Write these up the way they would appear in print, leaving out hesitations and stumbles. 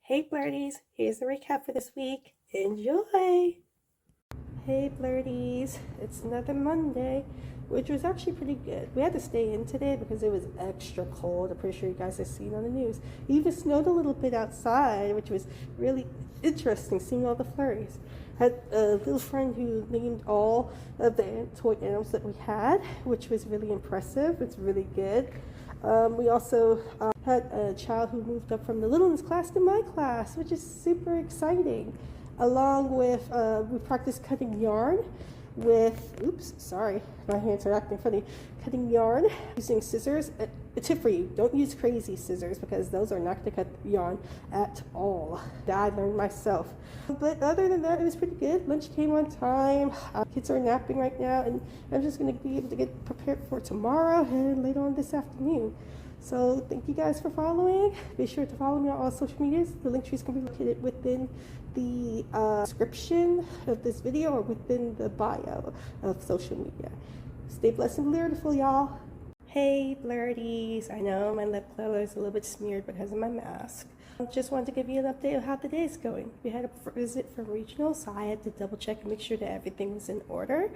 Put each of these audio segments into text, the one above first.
Hey Blurties, here's the recap for this week. Enjoy! Hey Blurties, it's another Monday, which was actually pretty good. We had to stay in today because it was extra cold. I'm pretty sure you guys have seen on the news. It even snowed a little bit outside, which was really interesting seeing all the flurries. I had a little friend who named all of the toy animals that we had, which was really impressive. It's really good. We also had a child who moved up from the littlest class to my class, which is super exciting. Along with, we practiced cutting yarn with, oops, sorry, my hands are acting funny, cutting yarn using scissors. A tip for you, don't use crazy scissors because those are not going to cut yarn at all. That I learned myself. But other than that, it was pretty good. Lunch came on time. Kids are napping right now, and I'm just going to be able to get prepared for tomorrow and later on this afternoon. So thank you guys for following. Be sure to follow me on all social medias. The link trees can be located within the description of this video or within the bio of social media. Stay blessed and beautiful, y'all. Hey Blurties, I know my lip color is a little bit smeared because of my mask. Just wanted to give you an update of how the day is going. We had a visit from regional, so I had to double check and make sure that everything was in order.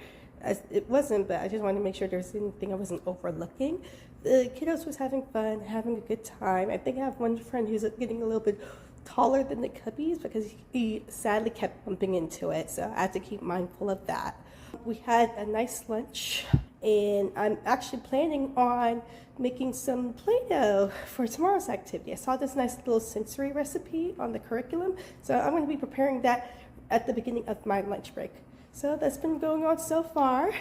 It wasn't, but I just wanted to make sure there was anything I wasn't overlooking. The kiddos was having fun, having a good time. I think I have one friend who's getting a little bit taller than the cubbies because he sadly kept bumping into it, so I had to keep mindful of that. We had a nice lunch, and I'm actually planning on making some Play-Doh for tomorrow's activity. I saw this nice little sensory recipe on the curriculum, so I'm going to be preparing that at the beginning of my lunch break. So that's been going on so far.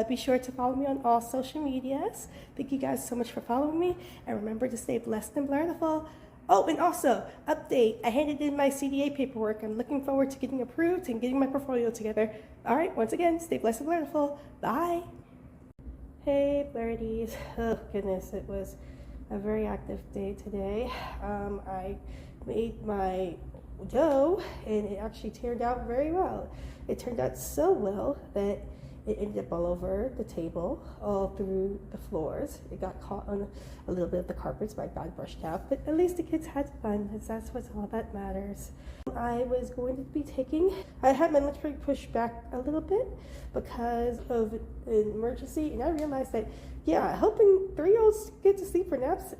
Be sure to follow me on all social medias. Thank you guys so much for following me, and remember to stay blessed and beautiful. Oh, and also, update, I handed in my CDA paperwork. I'm looking forward to getting approved and getting my portfolio together. All right, once again, stay blessed and beautiful. Bye. Hey, Blurties. Oh, goodness, it was a very active day today. I made my dough, and it actually turned out very well. It turned out so well that it ended up all over the table, all through the floors. It got caught on a little bit of the carpets, but I got it brushed out. But at least the kids had fun, because that's what's all that matters. I was going to be I had my lunch break pushed back a little bit because of an emergency, and I realized that, yeah, helping 3-year-olds get to sleep for naps,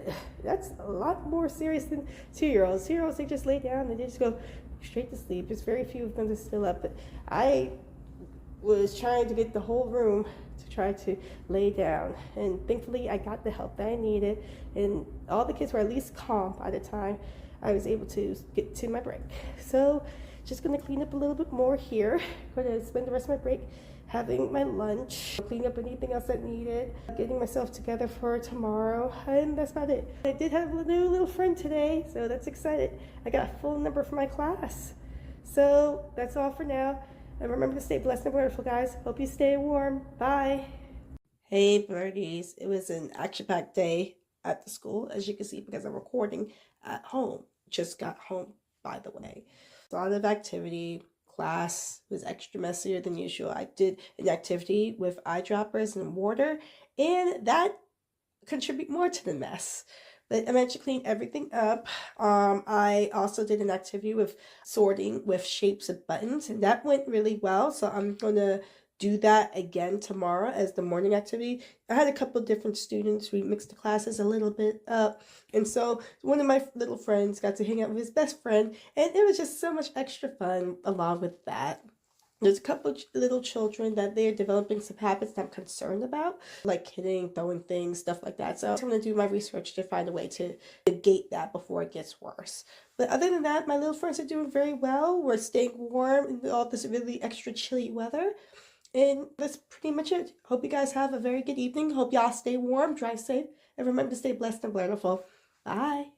that's a lot more serious than 2-year-olds. 2-year-olds, they just lay down and they just go straight to sleep. There's very few of them that's still up, but I was trying to get the whole room to try to lay down, and thankfully I got the help that I needed, and all the kids were at least calm by the time I was able to get to my break. So just going to clean up a little bit more here. Going to spend the rest of my break having my lunch, clean up anything else that needed, getting myself together for tomorrow, and that's about it. I did have a new little friend today, so that's exciting. I got a full number for my class. So that's all for now. And remember to stay blessed and beautiful, guys. Hope you stay warm. Bye. Hey, Birdies. It was an action-packed day at the school, as you can see, because I'm recording at home. Just got home, by the way. A lot of activity. Class was extra messier than usual. I did an activity with eyedroppers and water, and that contribute more to the mess. But I managed to clean everything up. I also did an activity with sorting with shapes of buttons, and that went really well. So I'm going to do that again tomorrow as the morning activity. I had a couple of different students. We mixed the classes a little bit up. And so one of my little friends got to hang out with his best friend, and it was just so much extra fun along with that. There's a couple of little children that they're developing some habits that I'm concerned about, like hitting, throwing things, stuff like that. So I'm going to do my research to find a way to negate that before it gets worse. But other than that, my little friends are doing very well. We're staying warm in all this really extra chilly weather. And that's pretty much it. Hope you guys have a very good evening. Hope y'all stay warm, drive safe, and remember to stay blessed and beautiful. Bye.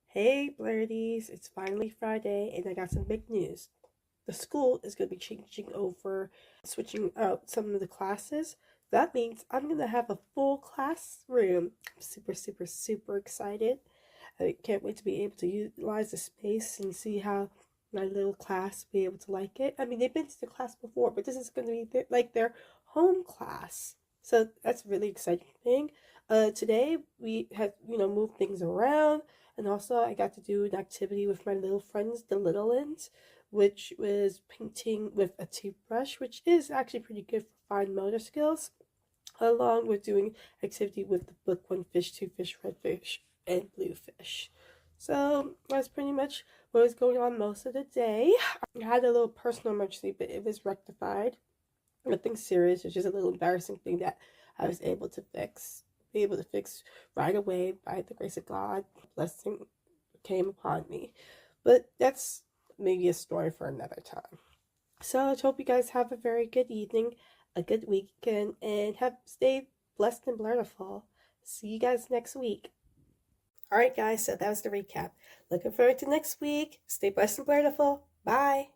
Hey, Blurties. It's finally Friday, and I got some big news. The school is going to be changing over, switching out some of the classes. That means I'm going to have a full classroom. I'm super, super, super excited. I can't wait to be able to utilize the space and see how my little class will be able to like it. I mean, they've been to the class before, but this is going to be like their home class. So that's a really exciting thing. Today we had, moved things around. And also I got to do an activity with my little friends, the Little Ones, which was painting with a toothbrush, which is actually pretty good for fine motor skills, along with doing activity with the book One Fish, Two Fish, Red Fish, and Blue Fish. So that's pretty much what was going on most of the day. I had a little personal emergency, but it was rectified. Nothing serious, it's just a little embarrassing thing that I was able to fix right away by the grace of God. Blessing came upon me. But that's maybe a story for another time. So I hope you guys have a very good evening, a good weekend, and stay blessed and blurtiful. See you guys next week. All right, guys, so that was the recap. Looking forward to next week. Stay blessed and blurtiful. Bye.